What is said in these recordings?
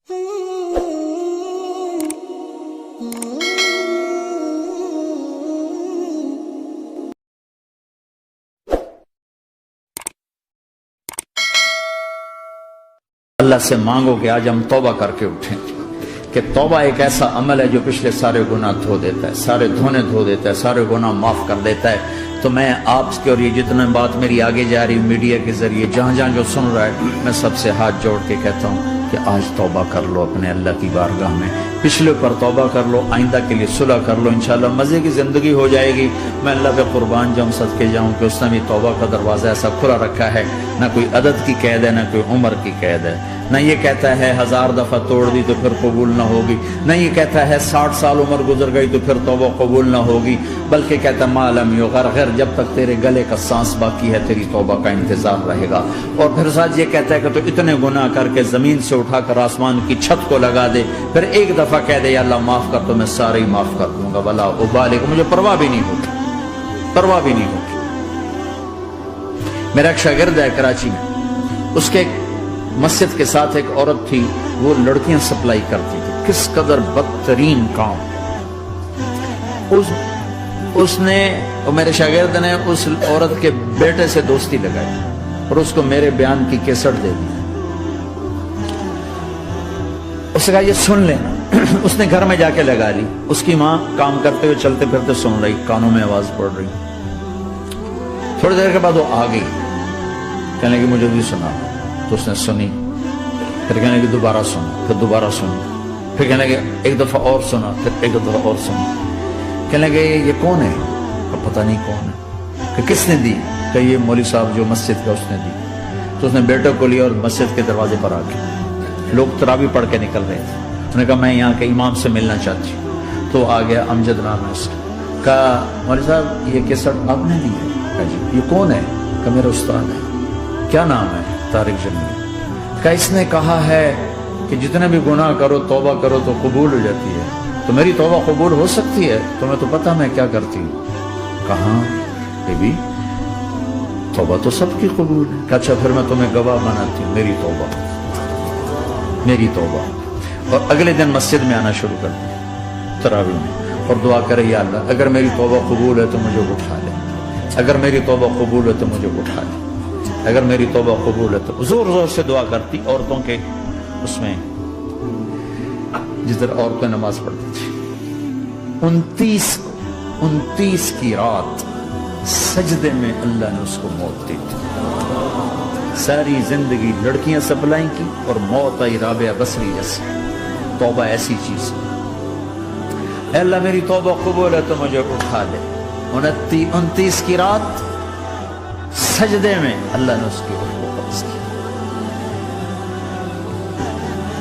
اللہ سے مانگو کہ آج ہم توبہ کر کے اٹھیں کہ توبہ ایک ایسا عمل ہے جو پچھلے سارے گناہ دھو دیتا ہے، سارے دھونے دھو دیتا ہے، سارے گناہ معاف کر دیتا ہے۔ تو میں آپ کے اور یہ جتنا بات میری آگے جا رہی میڈیا کے ذریعے جہاں جہاں جو سن رہا ہے، میں سب سے ہاتھ جوڑ کے کہتا ہوں کہ آج توبہ کر لو اپنے اللہ کی بارگاہ میں، پچھلے پر توبہ کر لو، آئندہ کے لیے صلح کر لو، انشاءاللہ مزے کی زندگی ہو جائے گی۔ میں اللہ پہ قربان جاؤں، صدقے جاؤں کہ اس نے بھی توبہ کا دروازہ ایسا کھلا رکھا ہے، نہ کوئی عدد کی قید ہے، نہ کوئی عمر کی قید ہے، نہ یہ کہتا ہے 1000 دفعہ توڑ دی تو پھر قبول نہ ہوگی، نہ یہ کہتا ہے 60 سال عمر گزر گئی تو پھر توبہ قبول نہ ہوگی، بلکہ کہتا ہے ما لم یغرغر، جب تک تیرے گلے کا سانس باقی ہے تیری توبہ کا انتظار رہے گا۔ اور پھر ساتھ یہ کہتا ہے کہ تو اتنے گناہ کر کے زمین سے اٹھا کر آسمان کی چھت کو لگا دے، پھر ایک دفعہ کہہ دے یا اللہ معاف کر تو میں سارے ہی معاف کر دوں گا، ولا ابالغ، مجھے پرواہ بھی نہیں ہوگی، پرواہ بھی نہیں ہوگی۔ میرا ایک شاگرد ہے کراچی میں، اس کے مسجد کے ساتھ ایک عورت تھی، وہ لڑکیاں سپلائی کرتی تھی، کس قدر بدترین کام۔ اس نے، میرے شاگرد نے اس عورت کے بیٹے سے دوستی لگائی اور اس کو میرے بیان کی کیسٹ دے دی۔ اس نے کہا یہ سن لینا۔ اس نے گھر میں جا کے لگا لی، اس کی ماں کام کرتے ہوئے چلتے پھرتے سن رہی، کانوں میں آواز پڑ رہی۔ تھوڑی دیر کے بعد وہ آ گئی، کہنے لگی مجھے بھی سنا، تو اس نے سنی، پھر کہنے لگی دوبارہ سنا، پھر دوبارہ سنی، پھر کہنے لگی ایک دفعہ اور سنا، پھر ایک دفعہ اور سنا۔ کہنے لگے یہ کون ہے؟ پتہ نہیں کون ہے۔ کہ کس نے دی؟ کہ یہ مولوی صاحب جو مسجد کا اس نے دی۔ تو اس نے بیٹے کو لیا اور مسجد کے دروازے پر آ گئے، لوگ تراویح پڑھ کے نکل رہے تھے، اس نے کہا میں یہاں کے امام سے ملنا چاہتی ہوں۔ تو آ گیا، امجد نام ہے اس کا، کہا مولوی صاحب یہ کیسٹ آپ نے دی ہے؟ کہا جی۔ یہ کون ہے؟ کہ میرا استاد ہے۔ کیا نام ہے؟ طارق جمیل۔ کہ اس نے کہا ہے کہ جتنے بھی گناہ کرو توبہ کرو تو قبول ہو جاتی ہے، تو میری توبہ قبول ہو سکتی ہے؟ تمہیں تو پتہ میں کیا کرتی ہوں۔ کہاں بی بی، توبہ تو سب کی قبول ہے۔ کہ اچھا پھر میں تمہیں گواہ بناتی ہوں، میری توبہ، میری توبہ۔ اور اگلے دن مسجد میں آنا شروع کر دیا تراویح میں، اور دعا کرے یا اللہ اگر میری توبہ قبول ہے تو مجھے اٹھا لے، اگر میری توبہ قبول ہے تو مجھے اٹھا لے، اگر میری توبہ قبول ہے تو۔ زور زور سے دعا کرتی، عورتوں کے اس میں جس طرح عورتیں نماز پڑھتی تھی۔ 29 کی رات سجدے میں اللہ نے اس کو موت دی تھی۔ ساری زندگی لڑکیاں سپلائی کی اور موت آئی رابعہ بصری جیسی۔ توبہ ایسی چیز ہے، اے اللہ میری توبہ قبول ہے تو مجھے اٹھا لے۔ 29 کی رات سجدے میں اللہ نے اس کی روح کو قبض کی۔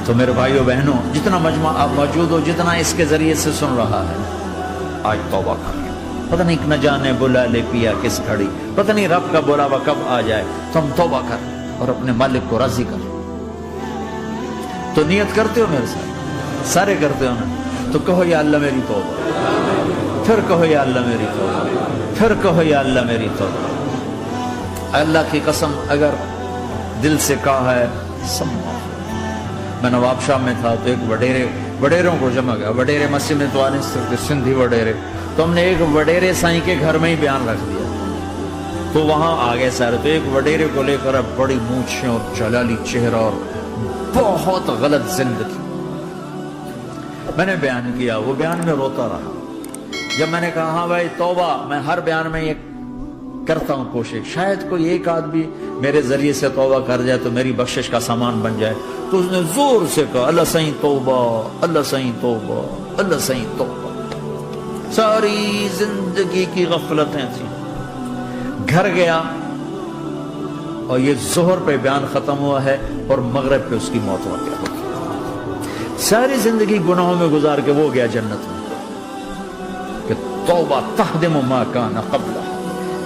تو میرے بھائیو بہنوں، جتنا مجمع آپ موجود ہو، جتنا اس کے ذریعے سے سن رہا ہے، آج توبہ کر لو۔ پتہ نہیں نہ جانے بلا لے پیا کس گھڑی، پتہ نہیں رب کا بلاوا کب آ جائے، تو ہم توبہ کر اور اپنے مالک کو راضی کر۔ تو نیت کرتے ہو میرے ساتھ؟ سارے کرتے ہو نا؟ تو کہو یا اللہ میری توبہ، پھر کہو یا اللہ میری توبہ، پھر کہو یا اللہ میری توبہ۔ اللہ کی قسم اگر دل سے کہا ہے سب معاف۔ میں نواب شاہ میں تھا تو ایک وڈیروں کو جمع گیا، وڈیرے مسجد میں تو آ نہیں سکتے، سندھی وڈیرے، تو ہم نے ایک وڈیرے سائیں کے گھر میں ہی بیان رکھ دیا، تو وہاں آگے سارے، تو ایک وڈیرے کو لے کر اب بڑی مونچھیں اور جلالی چہرہ اور بہت غلط زندگی، میں نے بیان کیا، وہ بیان میں روتا رہا۔ جب میں نے کہا ہاں بھائی توبہ، میں ہر بیان میں یہ کرتا ہوں کوشش، شاید کوئی ایک آدمی میرے ذریعے سے توبہ کر جائے تو میری بخشش کا سامان بن جائے، تو اس نے زور سے کہا اللہ سائیں توبہ، اللہ سائیں توبہ، اللہ سائیں توبہ۔ ساری زندگی کی غفلتیں تھیں۔ گھر گیا اور یہ ظہر پہ بیان ختم ہوا ہے اور مغرب پہ اس کی موت ہو گیا۔ ساری زندگی گناہوں میں گزار کے وہ گیا جنت میں، کہ توبہ تہدم ما کان قبلہ،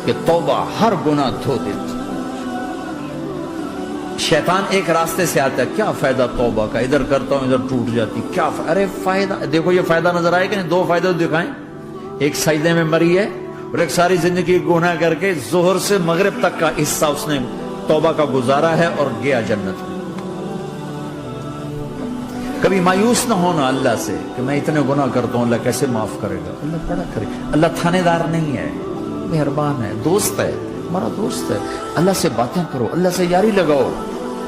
کہ توبہ ہر گناہ دھو دیتی۔ شیطان ایک راستے سے آتا ہے، کیا فائدہ توبہ کا، ادھر کرتا ہوں ادھر ٹوٹ جاتی، کیا ارے فائدہ، دیکھو یہ فائدہ نظر آئے کہ نہیں؟ دو فائدے دکھائیں، ایک سجدے میں مری ہے اور ایک ساری زندگی گناہ کر کے ظہر سے مغرب تک کا حصہ اس نے توبہ کا گزارا ہے اور گیا جنت میں۔ کبھی مایوس نہ ہونا اللہ سے کہ میں اتنے گناہ کرتا ہوں، اللہ کیسے معاف کرے گا؟ اللہ بڑا کرے گا۔ اللہ تھانے دار نہیں ہے، مہربان ہے، دوست ہے، ہمارا دوست ہے۔ اللہ سے باتیں کرو، اللہ سے یاری لگاؤ،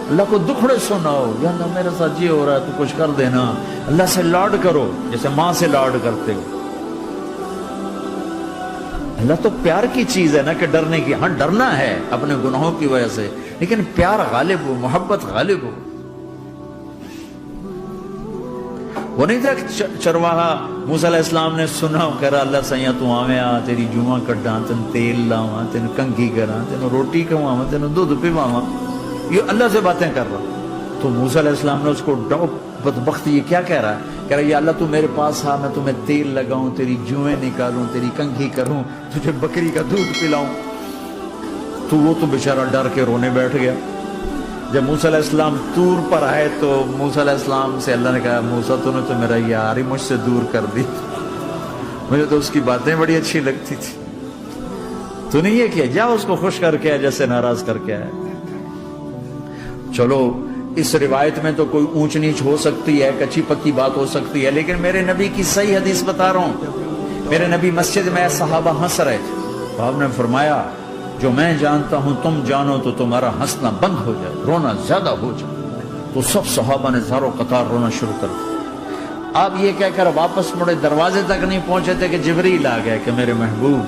اللہ کو دکھڑے سناؤ، یا اللہ میرے ساتھ یہ ہو رہا ہے تو کچھ کر دینا۔ اللہ سے لاڈ کرو جیسے ماں سے لاڈ کرتے ہو۔ اللہ تو پیار کی چیز ہے نا کہ ڈرنے کی، ہاں ڈرنا ہے اپنے گناہوں کی وجہ سے، لیکن پیار غالب ہو، محبت غالب ہو۔ وہ نہیں تھا چرواہا موسیٰ علیہ السلام نے سنا، کہہ رہا اللہ سیاں تو آویں آ، تیری جوہاں کڈاں، تین تیل لاواں، تین کنگھی کراں، تین روٹی کھواواں، تین دودھ پیواواں، یہ اللہ سے باتیں کر رہا۔ تو موسیٰ علیہ السلام نے اس کو بدبخت یہ کیا کہہ رہا ہے؟ کہہ رہا ہے یا اللہ تو میرے پاس آ، میں تمہیں تیل لگاؤں، تیری جوئیں نکالوں، تیری کنگھی کروں، تجھے بکری کا دودھ پلاؤں۔ تو وہ تو بیچارہ ڈر کے رونے بیٹھ گیا۔ جب موسیٰ علیہ السلام طور پر آئے تو موسیٰ علیہ السلام سے اللہ نے کہا موسیٰ تو نے تو میرا یار ہی مجھ سے دور کر دی، مجھے تو اس کی باتیں بڑی اچھی لگتی تھی، تو نے یہ کیا، جا اس کو خوش کر کے جیسے ناراض کر کے آئے۔ چلو اس روایت میں تو کوئی اونچ نیچ ہو سکتی ہے، کچی پکی بات ہو سکتی ہے، لیکن میرے نبی کی صحیح حدیث بتا رہا ہوں۔ میرے نبی مسجد میں صحابہ ہنس رہے تھے، تو آپ نے فرمایا جو میں جانتا ہوں تم جانو تو تمہارا ہنسنا بند ہو جائے، رونا زیادہ ہو جائے۔ تو سب صحابہ نے زارو قطار رونا شروع کر دیا۔ آپ یہ کہہ کر واپس مڑے، دروازے تک نہیں پہنچے تھے کہ جبریل آ گئے کہ میرے محبوب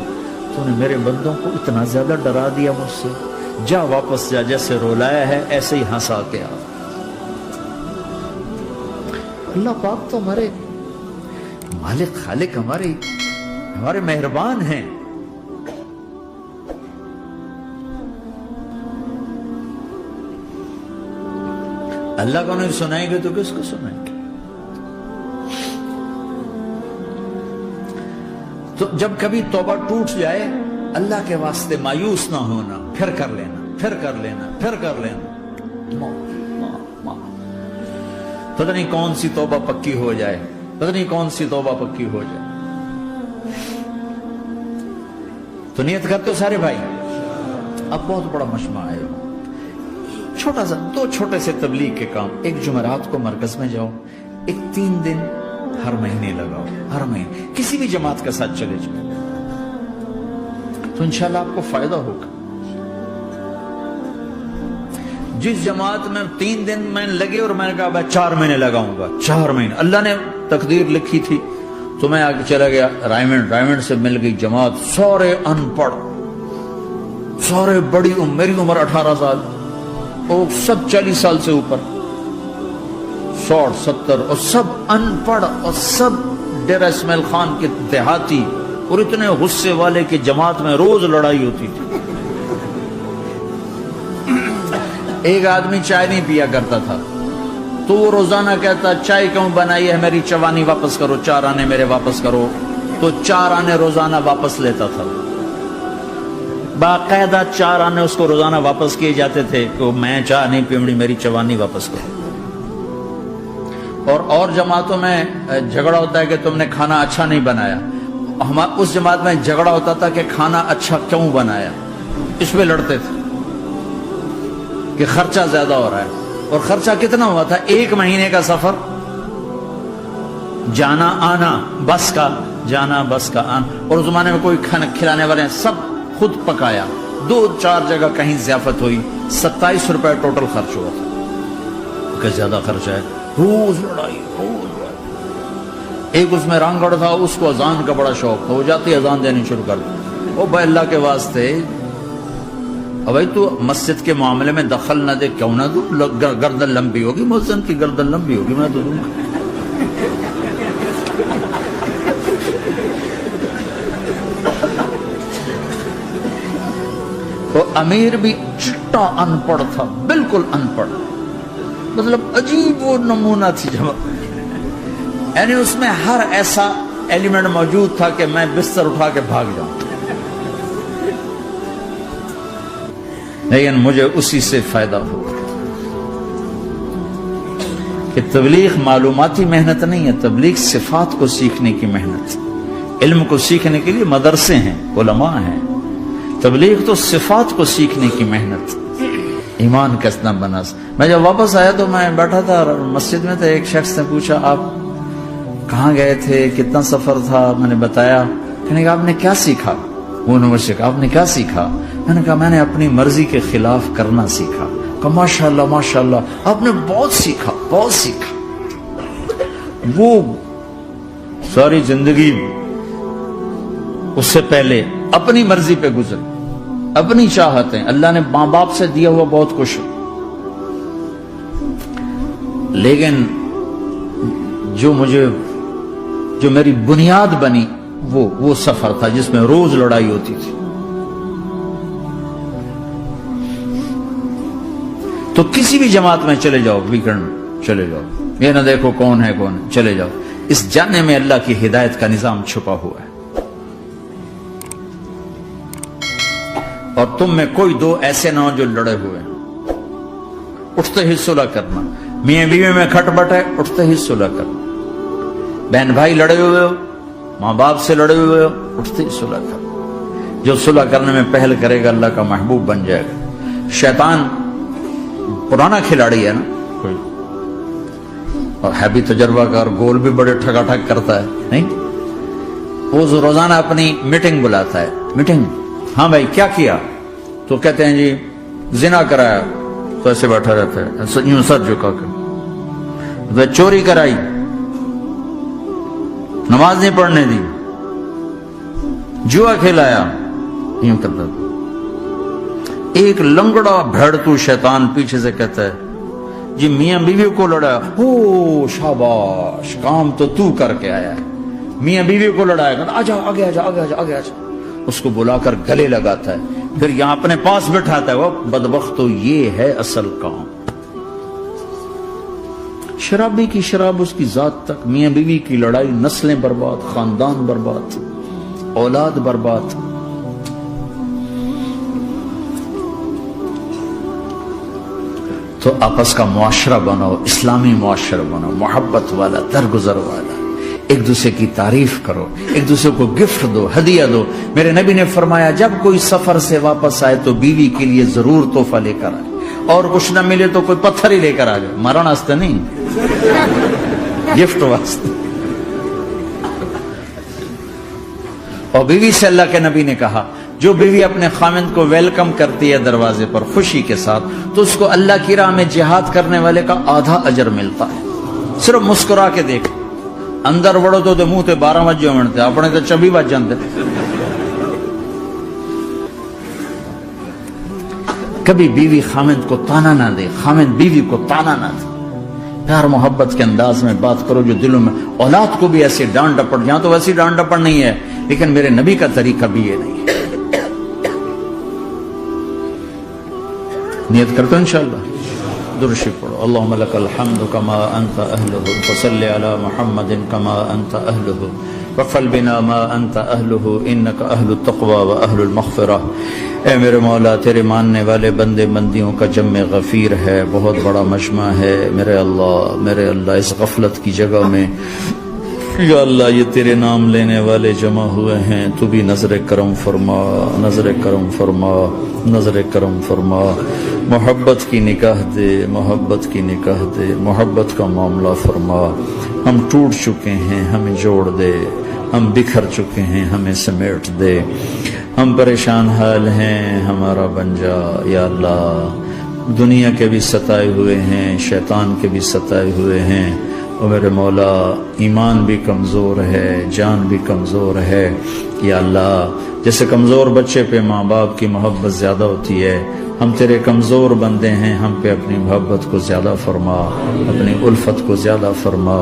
تو نے میرے بندوں کو اتنا زیادہ ڈرا دیا مجھ سے، جا واپس جا، جیسے رولایا ہے ایسے ہی ہنسا کے آ۔ اللہ پاک تو ہمارے مالک خالق، ہمارے مہربان ہیں۔ اللہ کو نہیں سنائیں گے تو کس کو سنائیں گے؟ تو جب کبھی توبہ ٹوٹ جائے اللہ کے واسطے مایوس نہ ہونا، پھر کر لینا، پھر کر لینا، پھر کر لینا۔ پتہ نہیں کون سی توبہ پکی ہو جائے، پتہ نہیں کون سی توبہ پکی ہو جائے۔ تو نیت کرتے ہو سارے بھائی؟ اب بہت بڑا مجمع ہے، چھوٹا سا دو چھوٹے سے تبلیغ کے کام۔ ایک جمعرات کو مرکز میں جاؤ، ایک 3 دن ہر مہینے لگاؤ، ہر مہینے کسی بھی جماعت کے ساتھ چلے جاؤ، تو انشاءاللہ آپ کو فائدہ ہوگا۔ جس جماعت میں 3 دن میں لگے اور میں نے کہا میں 4 مہینے لگاؤں گا، 4 مہینے اللہ نے تقدیر لکھی تھی، تو میں آگے چلا گیا رائمنڈ سے مل گئی جماعت، سارے ان پڑھ، سارے بڑی میری عمر 18 سال، اور سب 40 سال سے اوپر، 60 70، اور سب ان پڑھ، اور سب ڈیرہ اسماعیل خان کے دیہاتی، اور اتنے غصے والے کہ جماعت میں روز لڑائی ہوتی تھی۔ ایک آدمی چائے نہیں پیا کرتا تھا، تو وہ روزانہ کہتا چائے کیوں بنائی ہے، میری چوانی واپس کرو، 4 آنے میرے واپس کرو، تو 4 آنے روزانہ واپس لیتا تھا، باقاعدہ 4 آنے اس کو روزانہ واپس کیے جاتے تھے کہ میں چائے نہیں پیمڑی، میری چوانی واپس کرو۔ اور جماعتوں میں جھگڑا ہوتا ہے کہ تم نے کھانا اچھا نہیں بنایا، اس جماعت میں جھگڑا ہوتا تھا کہ کھانا اچھا کیوں بنایا، اس پہ لڑتے تھے کہ خرچہ زیادہ ہو رہا ہے۔ اور خرچہ کتنا ہوا تھا؟ 1 مہینے کا سفر، جانا آنا بس کا، جانا بس کا آنا، اور اس زمانے میں کوئی کھانا کھلانے والے سب خود پکایا، 2-4 جگہ کہیں ضیافت ہوئی، 27 روپے ٹوٹل خرچ ہوا تھا۔ کہ زیادہ خرچہ ہے، روز لڑائی، روز لڑائی۔ ایک اس میں رانگڑ تھا، اس کو اذان کا بڑا شوق تھا، ہو جاتی اذان دینی شروع کر دی، او بھائی اللہ کے واسطے بھائی تو مسجد کے معاملے میں دخل نہ دے، کیوں نہ دوں، گردن لمبی ہوگی، مؤذن کی گردن لمبی ہوگی، میں تو دوں گا۔ تو امیر بھی چٹا ان پڑھ تھا، بالکل ان پڑھ، مطلب عجیب وہ نمونہ تھی جماعت، یعنی اس میں ہر ایسا ایلیمنٹ موجود تھا کہ میں بستر اٹھا کے بھاگ جاؤں، لیکن مجھے اسی سے فائدہ ہو کہ تبلیغ معلوماتی محنت نہیں ہے، تبلیغ صفات کو سیکھنے کی محنت، علم کو سیکھنے کے لیے مدرسے ہیں، علماء ہیں، تبلیغ تو صفات کو سیکھنے کی محنت۔ ایمان کیسنا بنا. میں جب واپس آیا تو میں بیٹھا تھا مسجد میں، تو ایک شخص نے پوچھا آپ کہاں گئے تھے، کتنا سفر تھا؟ میں نے بتایا. کہنے کہا آپ نے کیا سیکھا؟ وہ نے مجھ سے کہا آپ نے کیا سیکھا؟ میں نے کہا میں نے اپنی مرضی کے خلاف کرنا سیکھا. کہا ماشاءاللہ ماشاءاللہ آپ نے بہت سیکھا، بہت سیکھا. وہ ساری زندگی اس سے پہلے اپنی مرضی پہ گزر، اپنی چاہتیں، اللہ نے ماں باپ سے دیا ہوا بہت کچھ، لیکن جو میری بنیاد بنی وہ سفر تھا جس میں روز لڑائی ہوتی تھی. تو کسی بھی جماعت میں چلے جاؤ، ویکنڈ میں چلے جاؤ، یہ نہ دیکھو کون ہے کون ہے، چلے جاؤ. اس جاننے میں اللہ کی ہدایت کا نظام چھپا ہوا ہے. اور تم میں کوئی دو ایسے نہ ہو جو لڑے ہوئے ہیں. اٹھتے ہی صلح کرنا. میاں بیوی میں کھٹ بٹ ہے، اٹھتے ہی صلح کرنا. بہن بھائی لڑے ہوئے ہو، ماں باپ سے لڑے ہوئے ہو، اٹھتے ہی صلح کرنا. جو صلح کرنے میں پہل کرے گا اللہ کا محبوب بن جائے گا. شیطان پرانا کھلاڑی ہے نا کوئی، اور ہے بھی تجربہ کار، گول بھی بڑے ٹھگا ٹھگ کرتا ہے. نہیں، وہ روزانہ اپنی میٹنگ بلاتا ہے. میٹنگ، ہاں بھائی کیا کیا؟ تو کہتے ہیں جی زنا کرایا. تو ایسے بیٹھا رہتا ہے یوں سر جھکا کے. چوری کرائی، نماز نہیں پڑھنے دی، جوا کھلایا، یوں کرتا تھا. ایک لنگڑا بھیڑتو شیطان پیچھے سے کہتا ہے جی میاں بیوی کو لڑایا. ہو شاباش، کام تو کر کے آیا ہے. میاں بیوی کو لڑایا، آجا آگے آجا آگے آجا آگے آجا. اس کو بلا کر گلے لگاتا ہے، پھر یہاں اپنے پاس بٹھاتا ہے. وہ بدبختو، یہ ہے اصل کام. شرابی کی شراب اس کی ذات تک، میاں بیوی کی لڑائی، نسلیں برباد، خاندان برباد، اولاد برباد. تو آپس کا معاشرہ بناؤ، اسلامی معاشرہ بناؤ، محبت والا، درگزر والا. ایک دوسرے کی تعریف کرو، ایک دوسرے کو گفٹ دو، ہدیہ دو. میرے نبی نے فرمایا جب کوئی سفر سے واپس آئے تو بیوی کے لیے ضرور تحفہ لے کر آئے، اور کچھ نہ ملے تو کوئی پتھر ہی لے کر آ جائے. مرن واسطے نہیں، گفٹ واسطے. اور بیوی سے اللہ کے نبی نے کہا جو بیوی اپنے خامند کو ویلکم کرتی ہے دروازے پر خوشی کے ساتھ، تو اس کو اللہ کی راہ میں جہاد کرنے والے کا آدھا اجر ملتا ہے. صرف مسکرا کے دیکھ. اندر بڑھو تو منہ تے 12 بجے منتے، اپنے تو 24 بج جاندے. کبھی بیوی خامند کو تانا نہ دے، خامند بیوی کو تانا نہ دے. پیار محبت کے انداز میں بات کرو جو دلوں میں. اولاد کو بھی ایسے ڈانٹ ڈپٹ، یہاں تو ویسی ڈانٹ ڈپٹ نہیں ہے، لیکن میرے نبی کا طریقہ بھی یہ نہیں ہے. نیت کرتے ہیں انشاءاللہ. درود شریف پڑھو. اللهم لك الحمد كما انت اهله، فصل على محمد كما انت اهله، وفل بنا ما انت اهله، انك اهل التقوى واهل المغفرہ. اے میرے مولا، تیرے ماننے والے بندے بندیوں کا جمع غفیر ہے، بہت بڑا مجمع ہے. میرے اللہ اس غفلت کی جگہ میں یا اللہ یہ تیرے نام لینے والے جمع ہوئے ہیں، تو بھی نظر کرم فرما، نظر کرم فرما، نظر کرم فرما. محبت کی نکاح دے، محبت کی نکاح دے، محبت کا معاملہ فرما. ہم ٹوٹ چکے ہیں، ہمیں جوڑ دے. ہم بکھر چکے ہیں، ہمیں سمیٹ دے. ہم پریشان حال ہیں، ہمارا بن جا یا اللہ. دنیا کے بھی ستائے ہوئے ہیں، شیطان کے بھی ستائے ہوئے ہیں. اور میرے مولا ایمان بھی کمزور ہے، جان بھی کمزور ہے یا اللہ. جیسے کمزور بچے پہ ماں باپ کی محبت زیادہ ہوتی ہے، ہم تیرے کمزور بندے ہیں، ہم پہ اپنی محبت کو زیادہ فرما، اپنی الفت کو زیادہ فرما،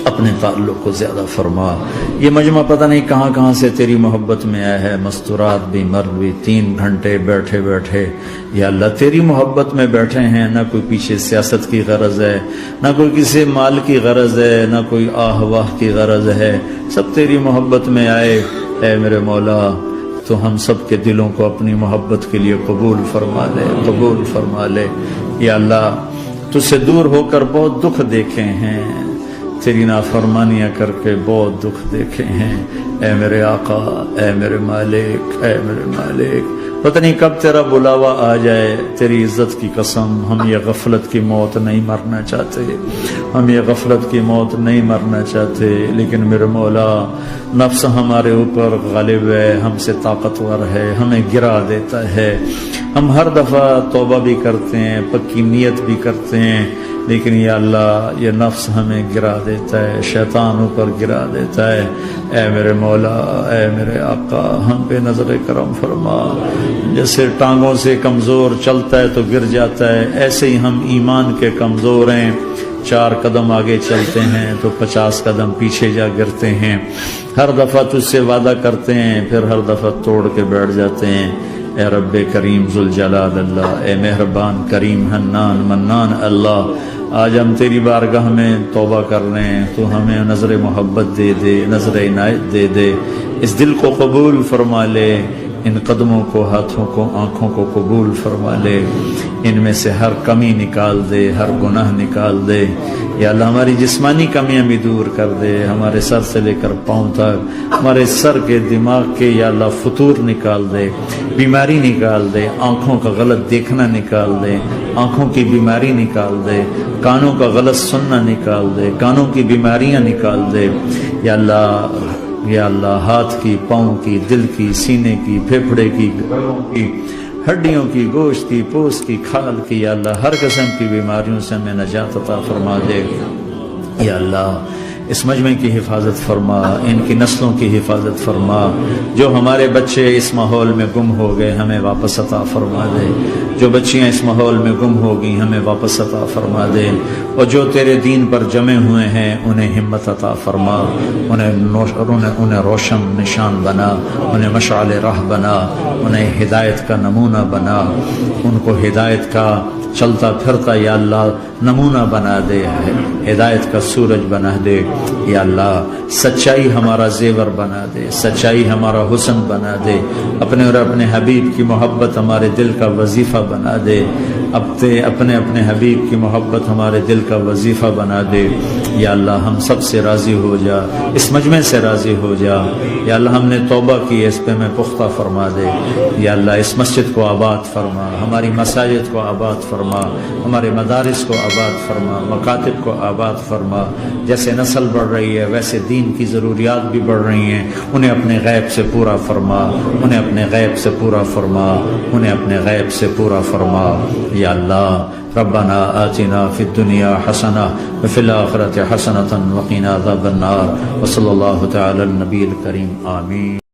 اپنے تعلق کو زیادہ فرما. یہ مجمع پتہ نہیں کہاں کہاں سے تیری محبت میں آیا ہے. مستورات بھی، مرد بھی، 3 گھنٹے بیٹھے بیٹھے یا اللہ تیری محبت میں بیٹھے ہیں. نہ کوئی پیچھے سیاست کی غرض ہے، نہ کوئی کسی مال کی غرض ہے، نہ کوئی آہ واہ کی غرض ہے. سب تیری محبت میں آئے. اے میرے مولا تو ہم سب کے دلوں کو اپنی محبت کے لیے قبول فرما لے، قبول فرما لے یا اللہ. تجھ سے دور ہو کر بہت دکھ دیکھے ہیں، تیری نافرمانیاں کر کے بہت دکھ دیکھے ہیں. اے میرے آقا، اے میرے مالک، اے میرے مالک، پتہ نہیں کب تیرا بلاوا آ جائے، تیری عزت کی قسم ہم یہ غفلت کی موت نہیں مرنا چاہتے، ہم یہ غفلت کی موت نہیں مرنا چاہتے، لیکن میرے مولا نفس ہمارے اوپر غالب ہے، ہم سے طاقتور ہے، ہمیں گرا دیتا ہے۔ ہم ہر دفعہ توبہ بھی کرتے ہیں، پکی نیت بھی کرتے ہیں، لیکن یا اللہ یہ نفس ہمیں گرا دیتا ہے، شیطان اوپر گرا دیتا ہے۔ اے میرے مولا، اے میرے آقا، ہم پہ نظر کرم فرما۔ جیسے ٹانگوں سے کمزور چلتا ہے تو گر جاتا ہے، ایسے ہی ہم ایمان کے کمزور ہیں، 4 قدم آگے چلتے ہیں تو 50 قدم پیچھے جا گرتے ہیں۔ ہر دفعہ تجھ سے وعدہ کرتے ہیں، پھر ہر دفعہ توڑ کے بیٹھ جاتے ہیں۔ اے رب کریم ذوالجلال اللہ، اے مہربان کریم حنان منان اللہ، آج ہم تیری بارگاہ میں توبہ کر رہے ہیں، تو ہمیں نظر محبت دے دے، نظر عنایت دے دے، اس دل کو قبول فرما لے، ان قدموں کو، ہاتھوں کو، آنکھوں کو قبول فرما لے، ان میں سے ہر کمی نکال دے، ہر گناہ نکال دے۔ یا اللہ ہماری جسمانی کمیاں بھی دور کر دے، ہمارے سر سے لے کر پاؤں تک، ہمارے سر کے دماغ کے یا اللہ فطور نکال دے، بیماری نکال دے، آنکھوں کا غلط دیکھنا نکال دے، آنکھوں کی بیماری نکال دے، کانوں کا غلط سننا نکال دے، کانوں کی بیماریاں نکال دے۔ یا اللہ، یا اللہ ہاتھ کی، پاؤں کی، دل کی، سینے کی، پھیپھڑے کی، گلوں کی، ہڈیوں کی، گوشت کی، پوست کی، کھال کی، یا اللہ ہر قسم کی بیماریوں سے ہمیں نجات عطا فرما دے۔ یا اللہ اس مجمع کی حفاظت فرما، ان کی نسلوں کی حفاظت فرما۔ جو ہمارے بچے اس ماحول میں گم ہو گئے ہمیں واپس عطا فرما دے، جو بچیاں اس ماحول میں گم ہو گئی ہمیں واپس عطا فرما دے، اور جو تیرے دین پر جمع ہوئے ہیں انہیں ہمت عطا فرما، انہیں روشن نشان بنا، انہیں مشعل راہ بنا، انہیں ہدایت کا نمونہ بنا، ان کو ہدایت کا چلتا پھرتا یا اللہ نمونہ بنا دے، ہدایت کا سورج بنا دے۔ یا اللہ سچائی ہمارا زیور بنا دے، سچائی ہمارا حسن بنا دے، اپنے اور اپنے حبیب کی محبت ہمارے دل کا وظیفہ بنا دے، اپنے حبیب کی محبت ہمارے دل کا وظیفہ بنا دے۔ یا اللہ ہم سب سے راضی ہو جا، اس مجمع سے راضی ہو جا۔ یا اللہ ہم نے توبہ کی، اس پہ میں پختہ فرما دے۔ یا اللہ اس مسجد کو آباد فرما، ہماری مساجد کو آباد فرما، ہمارے مدارس کو آباد فرما، مکاتب کو آباد فرما۔ جیسے نسل بڑھ رہی ہے ویسے دین کی ضروریات بھی بڑھ رہی ہیں، انہیں اپنے غیب سے پورا فرما، انہیں اپنے غیب سے پورا فرما، انہیں اپنے غیب سے پورا فرما۔ یا اللہ ربنا آتنا فی الدنیا حسنہ وفی الآخرۃ حسنۃ وقنا عذاب النار، وصلی اللہ تعالی النبی الکریم، آمین۔